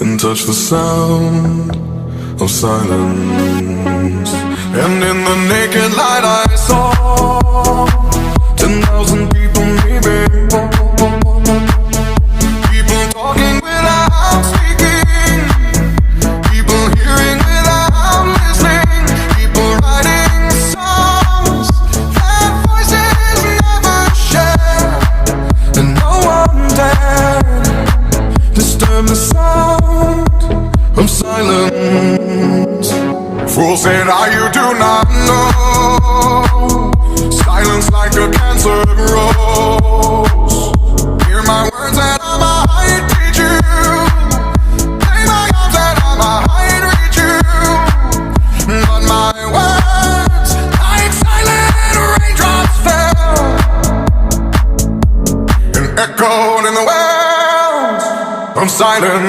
and touch the sound of silence. And in the naked light I saw 10,000 people maybe, people talking without speaking, people hearing without listening, people writing songs that voices never share, and no one dared disturb the sound of silence. Fools said, you do not know. Silence like a cancer grows. Hear my words and I might teach you. Play my arms and I might reach you. But my words, like silent raindrops, fell and echoed in the wells of silence.